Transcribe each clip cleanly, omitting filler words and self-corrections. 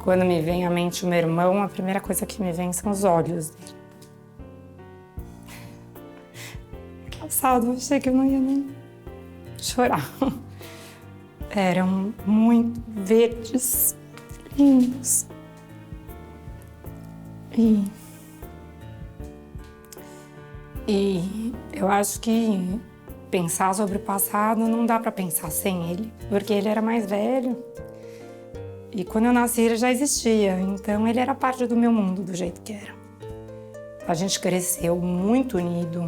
Quando me vem à mente o meu irmão, a primeira coisa que me vem são os olhos dele. Cansado, achei que eu não ia nem chorar. Eram muito verdes, lindos. E eu acho que pensar sobre o passado não dá para pensar sem ele, porque ele era mais velho. E quando eu nasci ele já existia, então ele era parte do meu mundo do jeito que era. A gente cresceu muito unido.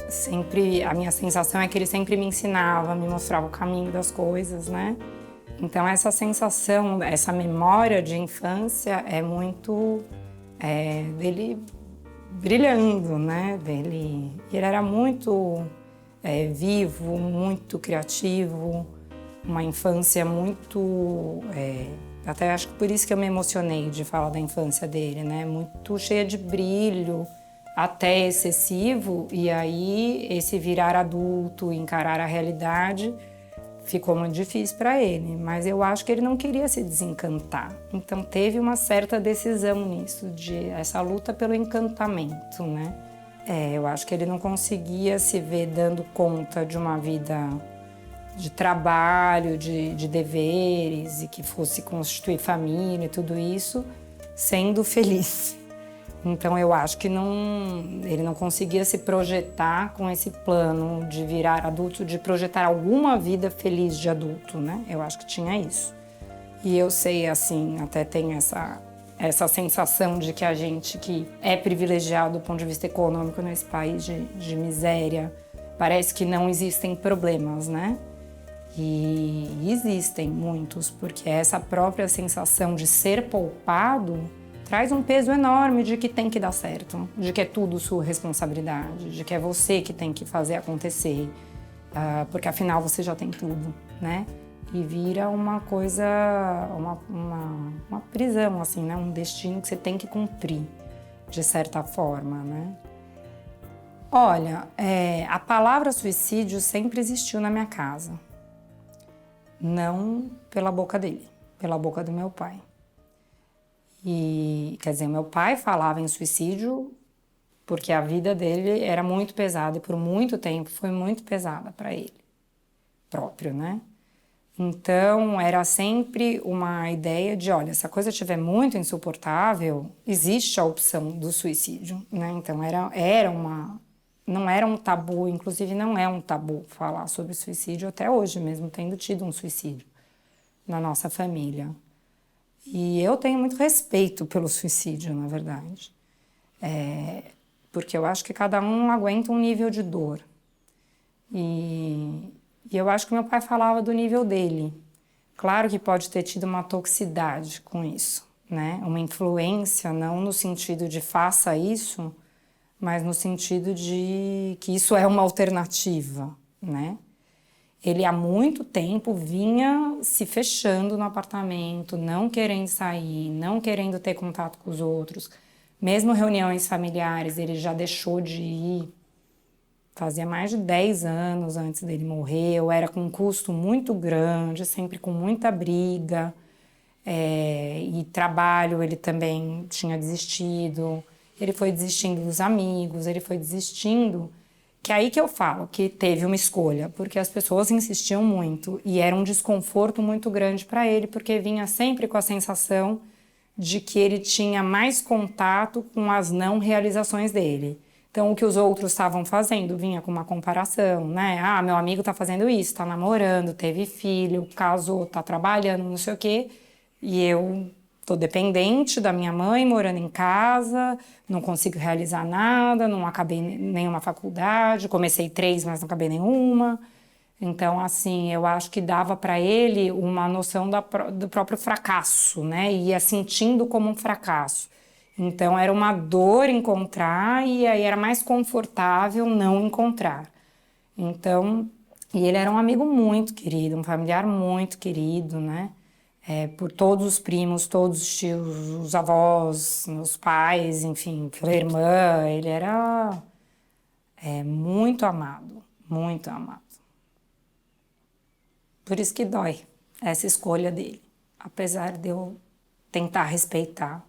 Sempre, a minha sensação é que ele sempre me ensinava, me mostrava o caminho das coisas, né? Então essa sensação, essa memória de infância é muito dele brilhando, né? Ele era muito vivo, muito criativo, uma infância muito... até acho que por isso que eu me emocionei de falar da infância dele, né? Muito cheia de brilho, até excessivo, e aí esse virar adulto, encarar a realidade, ficou muito difícil para ele. Mas eu acho que ele não queria se desencantar. Então teve uma certa decisão nisso, de essa luta pelo encantamento, né? Eu acho que ele não conseguia se ver dando conta de uma vida de trabalho, de deveres, e que fosse constituir família e tudo isso, sendo feliz. Então eu acho que ele não conseguia se projetar com esse plano de virar adulto, de projetar alguma vida feliz de adulto, né? Eu acho que tinha isso. E eu sei, assim, até tem essa sensação de que a gente que é privilegiado do ponto de vista econômico nesse país de miséria, parece que não existem problemas, né? E existem muitos, porque essa própria sensação de ser poupado traz um peso enorme de que tem que dar certo, de que é tudo sua responsabilidade, de que é você que tem que fazer acontecer, porque afinal você já tem tudo, né? E vira uma coisa, uma prisão, assim, né? Um destino que você tem que cumprir, de certa forma, né? Olha, a palavra suicídio sempre existiu na minha casa. Não pela boca dele, pela boca do meu pai. E, quer dizer, meu pai falava em suicídio porque a vida dele era muito pesada e por muito tempo foi muito pesada para ele próprio, né? Então, era sempre uma ideia de, olha, se a coisa estiver muito insuportável, existe a opção do suicídio, né? Então, não era um tabu, inclusive não é um tabu falar sobre suicídio até hoje mesmo, tendo tido um suicídio na nossa família. E eu tenho muito respeito pelo suicídio, na verdade. Porque eu acho que cada um aguenta um nível de dor. E eu acho que meu pai falava do nível dele. Claro que pode ter tido uma toxicidade com isso, né? Uma influência, não no sentido de faça isso, mas no sentido de que isso é uma alternativa, né? Ele há muito tempo vinha se fechando no apartamento, não querendo sair, não querendo ter contato com os outros. Mesmo reuniões familiares, ele já deixou de ir. Fazia mais de 10 anos antes dele morrer. Eu era com um custo muito grande, sempre com muita briga. E trabalho ele também tinha desistido. Ele foi desistindo dos amigos, ele foi desistindo... Que é aí que eu falo que teve uma escolha, porque as pessoas insistiam muito e era um desconforto muito grande para ele, porque vinha sempre com a sensação de que ele tinha mais contato com as não realizações dele. Então, o que os outros estavam fazendo vinha com uma comparação, né? Ah, meu amigo tá fazendo isso, tá namorando, teve filho, casou, tá trabalhando, não sei o quê. E eu tô dependente da minha mãe, morando em casa, não consigo realizar nada, não acabei nenhuma faculdade, comecei 3, mas não acabei nenhuma. Então, assim, eu acho que dava para ele uma noção do próprio fracasso, né? E ia sentindo como um fracasso. Então, era uma dor encontrar e aí era mais confortável não encontrar. Então, e ele era um amigo muito querido, um familiar muito querido, né? Por todos os primos, todos os tios, os avós, meus pais, enfim, pela irmã. Ele era muito amado, muito amado. Por isso que dói essa escolha dele, apesar de eu tentar respeitar.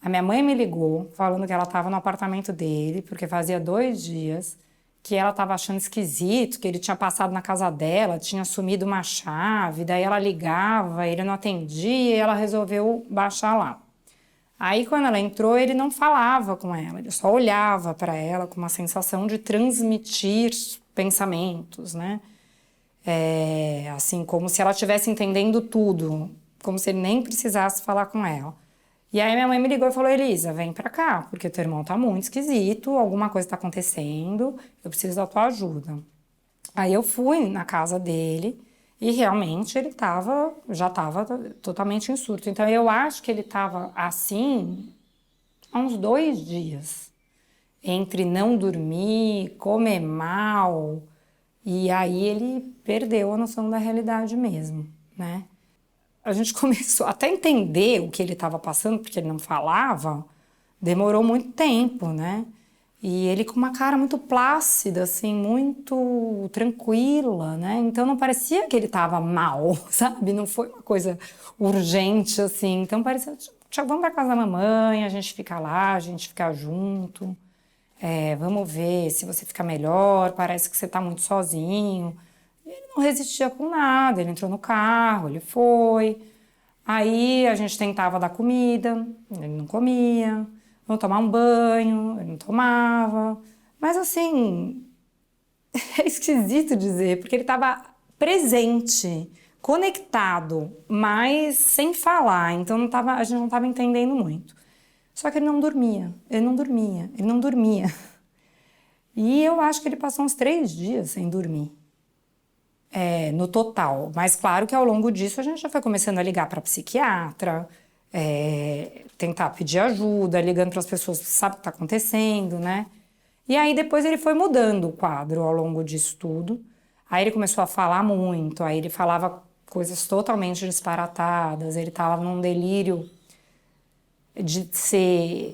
A minha mãe me ligou falando que ela estava no apartamento dele, porque fazia 2 dias, que ela estava achando esquisito, que ele tinha passado na casa dela, tinha sumido uma chave, daí ela ligava, ele não atendia e ela resolveu baixar lá. Aí, quando ela entrou, ele não falava com ela, ele só olhava para ela com uma sensação de transmitir pensamentos, né? Assim, como se ela estivesse entendendo tudo, como se ele nem precisasse falar com ela. E aí minha mãe me ligou e falou, Elisa, vem pra cá, porque teu irmão tá muito esquisito, alguma coisa tá acontecendo, eu preciso da tua ajuda. Aí eu fui na casa dele e realmente ele já estava totalmente em surto. Então eu acho que ele estava assim há uns 2 dias, entre não dormir, comer mal, e aí ele perdeu a noção da realidade mesmo, né? A gente começou até a entender o que ele estava passando, porque ele não falava, demorou muito tempo, né? E ele com uma cara muito plácida, assim, muito tranquila, né? Então não parecia que ele estava mal, sabe? Não foi uma coisa urgente, assim. Então parecia, tipo, vamos para casa da mamãe, a gente fica lá, a gente fica junto. Vamos ver se você fica melhor, parece que você está muito sozinho. E ele não resistia com nada, ele entrou no carro, ele foi. Aí a gente tentava dar comida, ele não comia. Vamos tomar um banho, ele não tomava. Mas assim, é esquisito dizer, porque ele estava presente, conectado, mas sem falar. Então a gente não estava entendendo muito. Só que ele não dormia, ele não dormia, ele não dormia. E eu acho que ele passou uns 3 dias sem dormir. No total. Mas claro que ao longo disso a gente já foi começando a ligar para psiquiatra, tentar pedir ajuda, ligando para as pessoas que sabem o que está acontecendo, né? E aí depois ele foi mudando o quadro ao longo disso tudo. Aí ele começou a falar muito, aí ele falava coisas totalmente disparatadas, ele estava num delírio de ser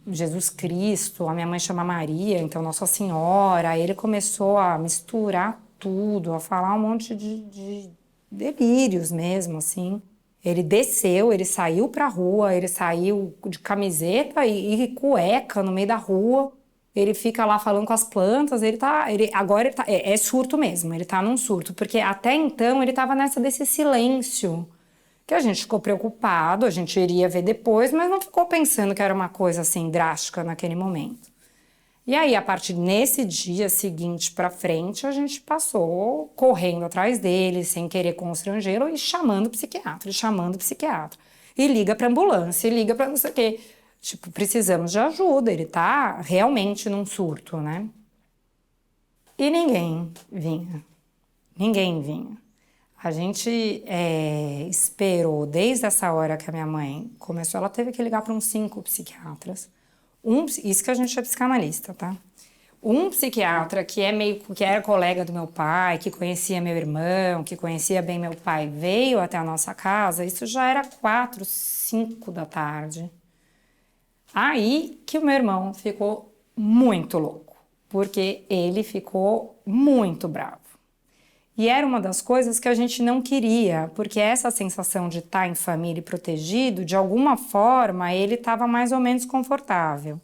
Jesus Cristo, a minha mãe chama Maria, então Nossa Senhora. Aí ele começou a misturar tudo, a falar um monte de delírios mesmo, assim. Ele desceu, ele saiu pra rua, ele saiu de camiseta e cueca no meio da rua. Ele fica lá falando com as plantas, agora ele tá, é surto mesmo, ele tá num surto, porque até então ele tava desse silêncio, que a gente ficou preocupado, a gente iria ver depois, mas não ficou pensando que era uma coisa assim drástica naquele momento. E aí, a partir nesse dia seguinte para frente, a gente passou correndo atrás dele, sem querer constrangê-lo, e chamando o psiquiatra, E liga para ambulância, e liga para não sei o quê. Tipo, precisamos de ajuda, ele tá realmente num surto, né? E ninguém vinha. Ninguém vinha. A gente esperou desde essa hora que a minha mãe começou, ela teve que ligar para uns 5 psiquiatras. Isso que a gente é psicanalista, tá? Um psiquiatra que era colega do meu pai, que conhecia meu irmão, que conhecia bem meu pai, veio até a nossa casa, isso já era 4, 5 da tarde. Aí que o meu irmão ficou muito louco, porque ele ficou muito bravo. E era uma das coisas que a gente não queria, porque essa sensação de estar em família e protegido, de alguma forma, ele estava mais ou menos confortável.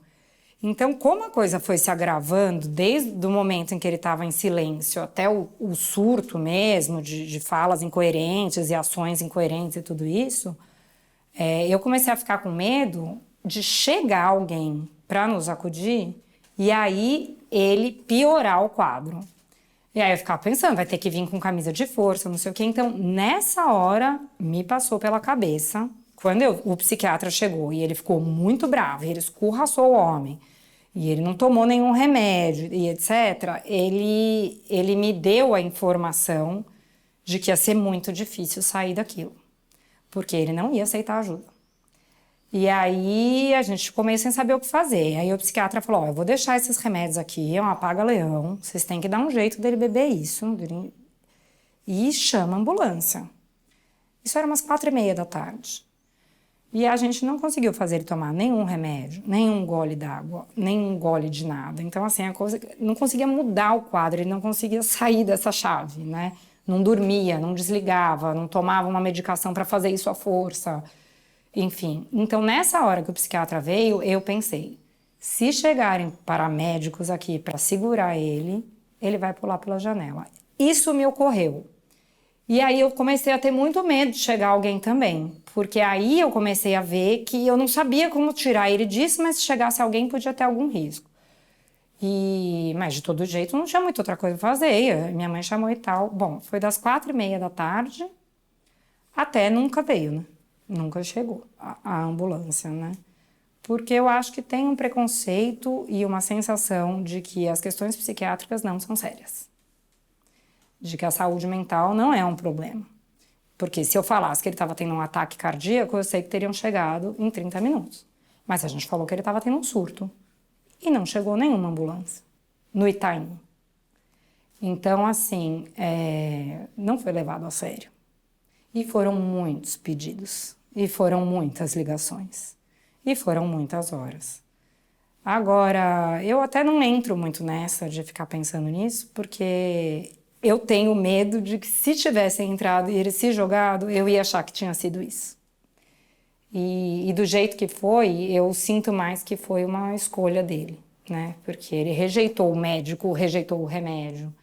Então, como a coisa foi se agravando, desde o momento em que ele estava em silêncio até o surto mesmo, de falas incoerentes e ações incoerentes e tudo isso, eu comecei a ficar com medo de chegar alguém para nos acudir e aí ele piorar o quadro. E aí eu ficava pensando, vai ter que vir com camisa de força, não sei o quê. Então, nessa hora, me passou pela cabeça, quando o psiquiatra chegou e ele ficou muito bravo, ele escorraçou o homem, e ele não tomou nenhum remédio, e etc., ele me deu a informação de que ia ser muito difícil sair daquilo, porque ele não ia aceitar ajuda. E aí a gente ficou meio sem saber o que fazer. Aí o psiquiatra falou, eu vou deixar esses remédios aqui, é um apaga-leão, vocês têm que dar um jeito dele beber isso. E chama a ambulância. Isso era umas 4:30 da tarde. E a gente não conseguiu fazer ele tomar nenhum remédio, nenhum gole d'água, nenhum gole de nada. Então, assim, a coisa não conseguia mudar o quadro, ele não conseguia sair dessa chave, né? não dormia, não desligava, não tomava uma medicação para fazer isso à força, enfim. Então, nessa hora que o psiquiatra veio, eu pensei, se chegarem paramédicos aqui para segurar ele, ele vai pular pela janela. Isso me ocorreu. E aí eu comecei a ter muito medo de chegar alguém também, porque aí eu comecei a ver que eu não sabia como tirar ele disso, mas se chegasse alguém podia ter algum risco. Mas de todo jeito não tinha muita outra coisa pra fazer, minha mãe chamou e tal. Bom, foi das 4h30 da tarde até nunca veio, né? Nunca chegou a ambulância, né? Porque eu acho que tem um preconceito e uma sensação de que as questões psiquiátricas não são sérias. De que a saúde mental não é um problema. Porque se eu falasse que ele estava tendo um ataque cardíaco, eu sei que teriam chegado em 30 minutos. Mas a gente falou que ele estava tendo um surto. E não chegou nenhuma ambulância no Itaim. Então, assim, não foi levado a sério. E foram muitos pedidos. E foram muitas ligações. E foram muitas horas. Agora, eu até não entro muito nessa de ficar pensando nisso, porque eu tenho medo de que se tivesse entrado e ele se jogado, eu ia achar que tinha sido isso. E do jeito que foi, eu sinto mais que foi uma escolha dele, né? Porque ele rejeitou o médico, rejeitou o remédio.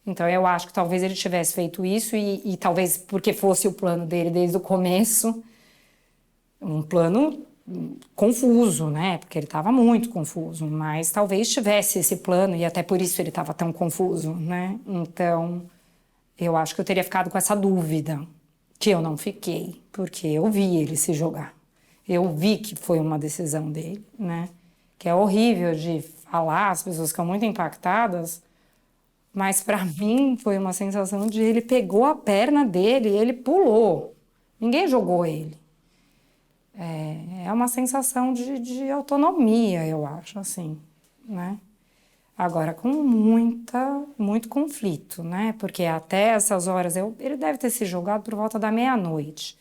Então eu acho que talvez ele tivesse feito isso e talvez porque fosse o plano dele desde o começo, um plano confuso, né? Porque ele estava muito confuso, mas talvez tivesse esse plano e até por isso ele estava tão confuso, né? Então eu acho que eu teria ficado com essa dúvida, que eu não fiquei, porque eu vi ele se jogar. Eu vi que foi uma decisão dele, né? Que é horrível de falar, as pessoas ficam muito impactadas, mas para mim foi uma sensação de ele pegou a perna dele e ele pulou. Ninguém jogou ele. É uma sensação de autonomia, eu acho, assim, né? Agora, com muito conflito, né? Porque até essas horas, ele deve ter se jogado por volta da meia-noite.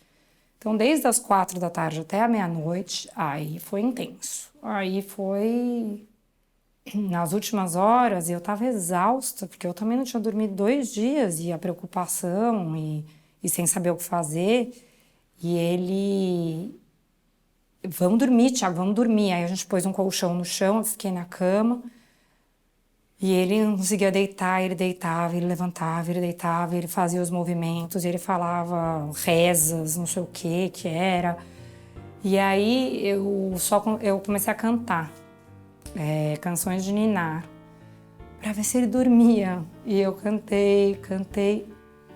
Então, desde as 4 da tarde até a meia-noite, aí foi intenso. Aí foi... Nas últimas horas, eu estava exausta, porque eu também não tinha dormido 2 dias, e a preocupação, e sem saber o que fazer. E ele... Vamos dormir, Thiago, vamos dormir. Aí a gente pôs um colchão no chão, eu fiquei na cama. E ele não conseguia deitar, ele deitava, ele levantava, ele deitava, ele fazia os movimentos, ele falava rezas, não sei o que era. E aí eu comecei a cantar canções de ninar, para ver se ele dormia. E eu cantei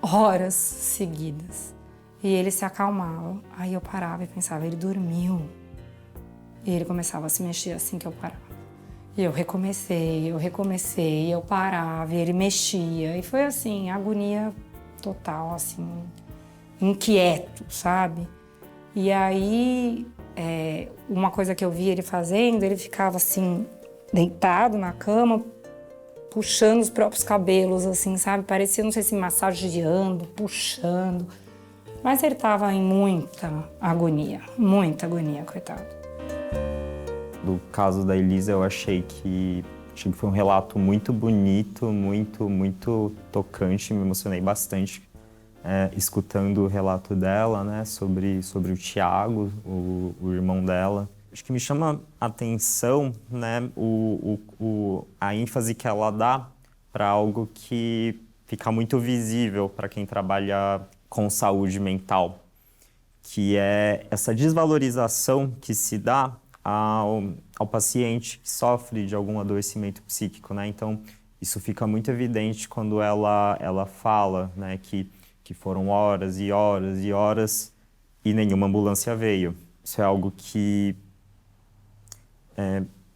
horas seguidas. E ele se acalmava. Aí eu parava e pensava, ele dormiu. E ele começava a se mexer assim que eu parava. E eu recomecei, eu parava, e ele mexia. E foi assim, agonia total, assim, inquieto, sabe? E aí, uma coisa que eu vi ele fazendo, ele ficava assim, deitado na cama, puxando os próprios cabelos, assim, sabe? Parecia, não sei se massageando, puxando. Mas ele estava em muita agonia, coitado. Do caso da Elisa, eu achei que foi um relato muito bonito, muito tocante, me emocionei bastante escutando o relato dela, né, sobre o Thiago, o irmão dela. Acho que me chama a atenção, né, a ênfase que ela dá para algo que fica muito visível para quem trabalha com saúde mental, que é essa desvalorização que se dá ao paciente que sofre de algum adoecimento psíquico, né? Então, isso fica muito evidente quando ela fala, né, que foram horas e horas e horas e nenhuma ambulância veio. Isso é algo que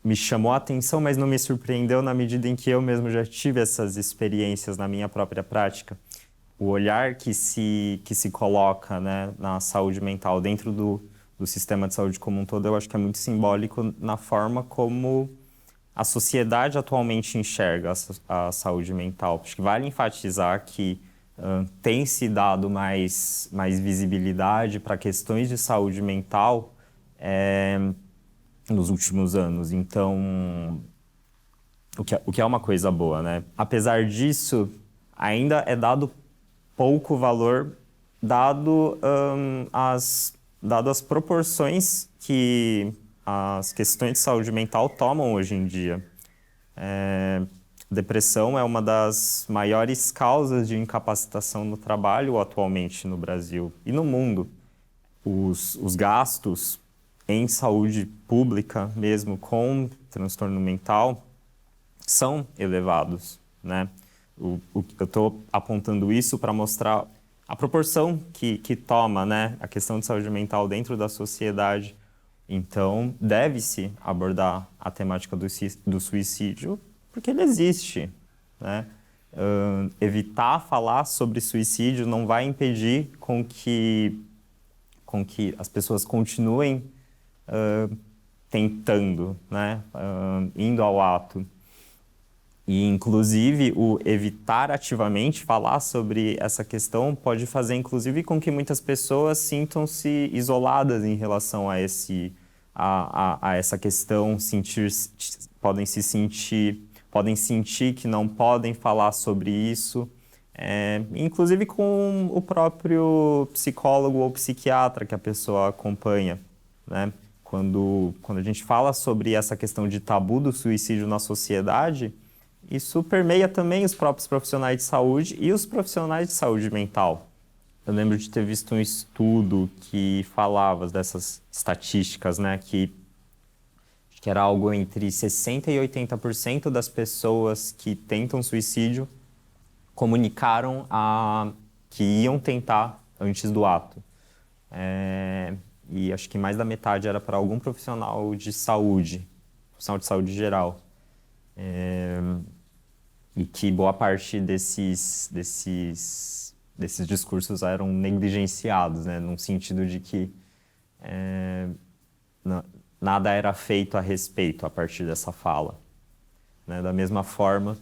me chamou a atenção, mas não me surpreendeu na medida em que eu mesmo já tive essas experiências na minha própria prática. O olhar que se coloca, né, na saúde mental dentro do sistema de saúde como um todo, eu acho que é muito simbólico na forma como a sociedade atualmente enxerga a saúde mental. Acho que vale enfatizar que tem se dado mais visibilidade para questões de saúde mental nos últimos anos. Então, o que é uma coisa boa, né? Apesar disso, ainda é dado pouco valor dado as proporções que as questões de saúde mental tomam hoje em dia. Depressão é uma das maiores causas de incapacitação no trabalho atualmente no Brasil e no mundo. Os gastos em saúde pública, mesmo com transtorno mental, são elevados, né? Eu estou apontando isso para mostrar a proporção que toma, né, a questão de saúde mental dentro da sociedade. Então, deve-se abordar a temática do suicídio porque ele existe, né? Evitar falar sobre suicídio não vai impedir com que as pessoas continuem tentando, né? Indo ao ato. E, inclusive, o evitar ativamente falar sobre essa questão pode fazer, inclusive, com que muitas pessoas sintam-se isoladas em relação a essa questão, podem sentir que não podem falar sobre isso, inclusive com o próprio psicólogo ou psiquiatra que a pessoa acompanha, né? Quando a gente fala sobre essa questão de tabu do suicídio na sociedade, isso permeia também os próprios profissionais de saúde e os profissionais de saúde mental. Eu lembro de ter visto um estudo que falava dessas estatísticas, né, que era algo entre 60% e 80% das pessoas que tentam suicídio comunicaram que iam tentar antes do ato. E acho que mais da metade era para algum profissional de saúde geral. E que boa parte desses discursos eram negligenciados, né? Num sentido de que nada era feito a respeito a partir dessa fala, né? Da mesma forma,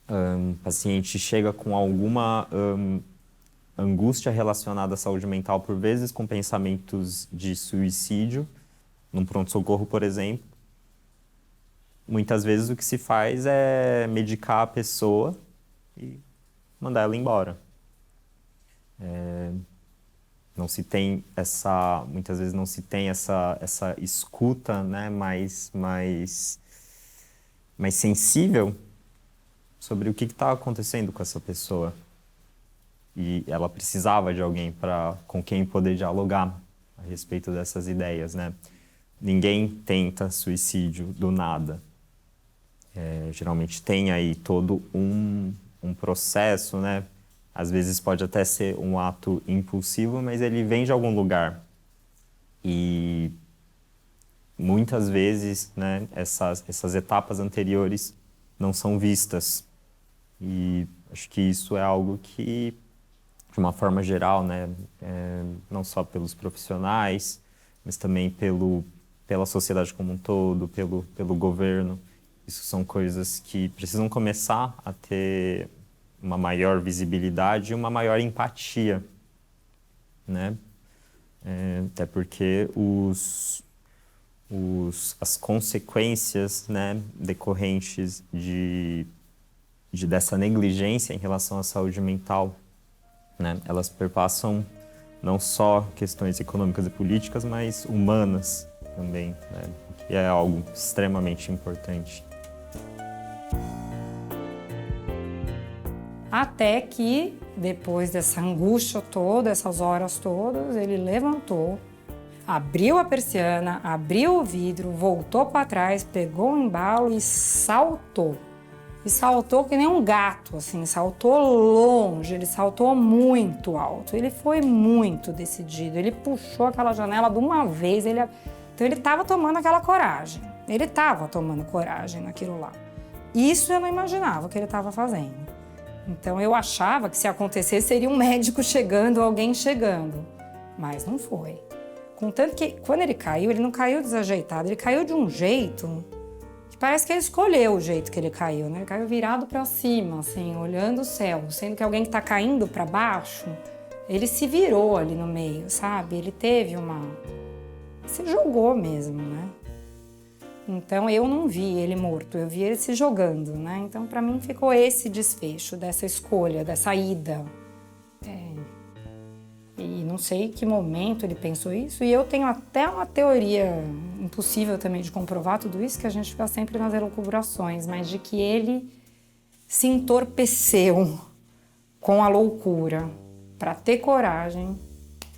o paciente chega com alguma angústia relacionada à saúde mental, por vezes com pensamentos de suicídio, num pronto-socorro, por exemplo. Muitas vezes o que se faz é medicar a pessoa e mandar ela embora. Muitas vezes não se tem essa escuta, né, mais sensível sobre o que está acontecendo com essa pessoa. E ela precisava de alguém com quem poder dialogar a respeito dessas ideias, né? Ninguém tenta suicídio do nada. Geralmente tem aí todo um processo, né? Às vezes pode até ser um ato impulsivo, mas ele vem de algum lugar. E muitas vezes, né, essas etapas anteriores não são vistas. E acho que isso é algo que, de uma forma geral, né, não só pelos profissionais, mas também pela sociedade como um todo, pelo governo, isso são coisas que precisam começar a ter uma maior visibilidade e uma maior empatia, né? Até porque as consequências, né, decorrentes dessa negligência em relação à saúde mental, né, elas perpassam não só questões econômicas e políticas, mas humanas também, né, que é algo extremamente importante. Até que, depois dessa angústia toda, essas horas todas, ele levantou, abriu a persiana, abriu o vidro, voltou para trás, pegou o embalo e saltou. E saltou que nem um gato, assim, saltou longe, ele saltou muito alto. Ele foi muito decidido, ele puxou aquela janela de uma vez, então ele estava tomando aquela coragem. Ele estava tomando coragem naquilo lá. Isso eu não imaginava que ele estava fazendo. Então eu achava que se acontecesse seria um médico chegando, alguém chegando. Mas não foi. Contanto que quando ele caiu, ele não caiu desajeitado, ele caiu de um jeito que parece que ele escolheu o jeito que ele caiu, né? Ele caiu virado para cima, assim, olhando o céu, sendo que alguém que está caindo para baixo, ele se virou ali no meio, sabe? Ele teve se jogou mesmo, né? Então eu não vi ele morto, eu vi ele se jogando, né? Então para mim ficou esse desfecho dessa escolha, dessa ida, E não sei que momento ele pensou isso. E eu tenho até uma teoria impossível também de comprovar tudo isso, que a gente fica sempre nas elucubrações, mas de que ele se entorpeceu com a loucura para ter coragem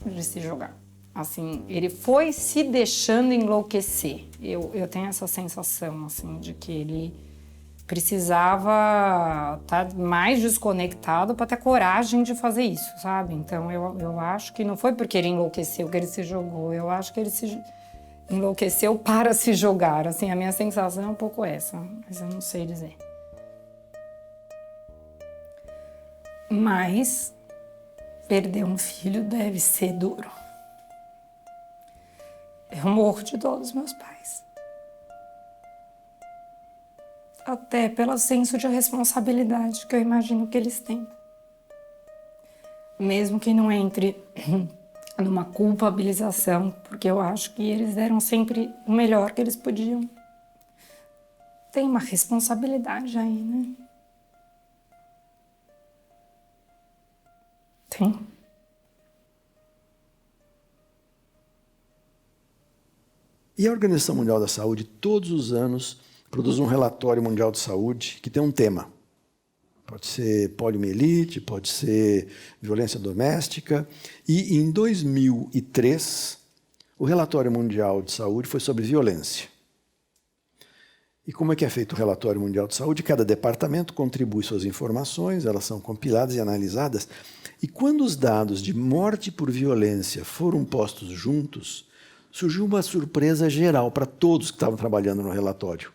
de se jogar. Assim, ele foi se deixando enlouquecer. Eu tenho essa sensação, assim, de que ele precisava estar mais desconectado para ter coragem de fazer isso, sabe? Então, eu acho que não foi porque ele enlouqueceu que ele se jogou. Eu acho que ele se enlouqueceu para se jogar. Assim, a minha sensação é um pouco essa, mas eu não sei dizer. Mas perder um filho deve ser duro. Eu morro de dó dos meus pais. Até pelo senso de responsabilidade que eu imagino que eles têm. Mesmo que não entre numa culpabilização, porque eu acho que eles deram sempre o melhor que eles podiam. Tem uma responsabilidade aí, né? Tem. E a Organização Mundial da Saúde, todos os anos, produz um relatório mundial de saúde que tem um tema. Pode ser poliomielite, pode ser violência doméstica. E em 2003, o relatório mundial de saúde foi sobre violência. E como é que é feito o relatório mundial de saúde? Cada departamento contribui suas informações, elas são compiladas e analisadas. E quando os dados de morte por violência foram postos juntos, surgiu uma surpresa geral para todos que estavam trabalhando no relatório.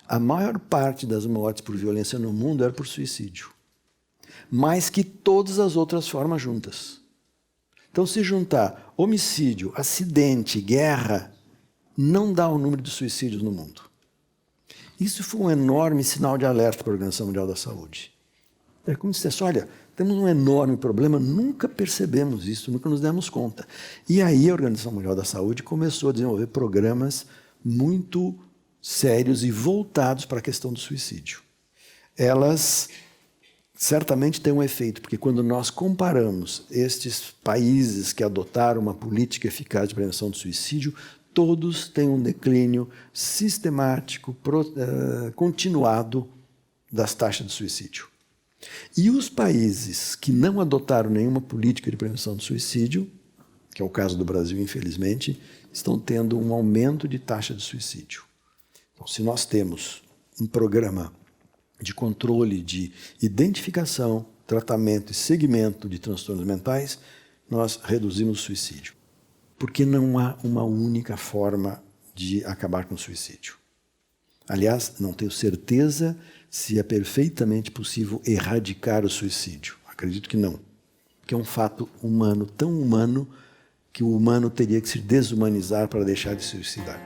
A maior parte das mortes por violência no mundo era por suicídio. Mais que todas as outras formas juntas. Então, se juntar homicídio, acidente, guerra, não dá o número de suicídios no mundo. Isso foi um enorme sinal de alerta para a Organização Mundial da Saúde. É como se dissesse, olha, temos um enorme problema, nunca percebemos isso, nunca nos demos conta. E aí a Organização Mundial da Saúde começou a desenvolver programas muito sérios e voltados para a questão do suicídio. Elas certamente têm um efeito, porque quando nós comparamos estes países que adotaram uma política eficaz de prevenção do suicídio, todos têm um declínio sistemático, continuado das taxas de suicídio. E os países que não adotaram nenhuma política de prevenção do suicídio, que é o caso do Brasil, infelizmente, estão tendo um aumento de taxa de suicídio. Então, se nós temos um programa de controle, de identificação, tratamento e segmento de transtornos mentais, nós reduzimos o suicídio. Porque não há uma única forma de acabar com o suicídio. Aliás, não tenho certeza se é perfeitamente possível erradicar o suicídio. Acredito que não. Que é um fato humano, tão humano, que o humano teria que se desumanizar para deixar de se suicidar.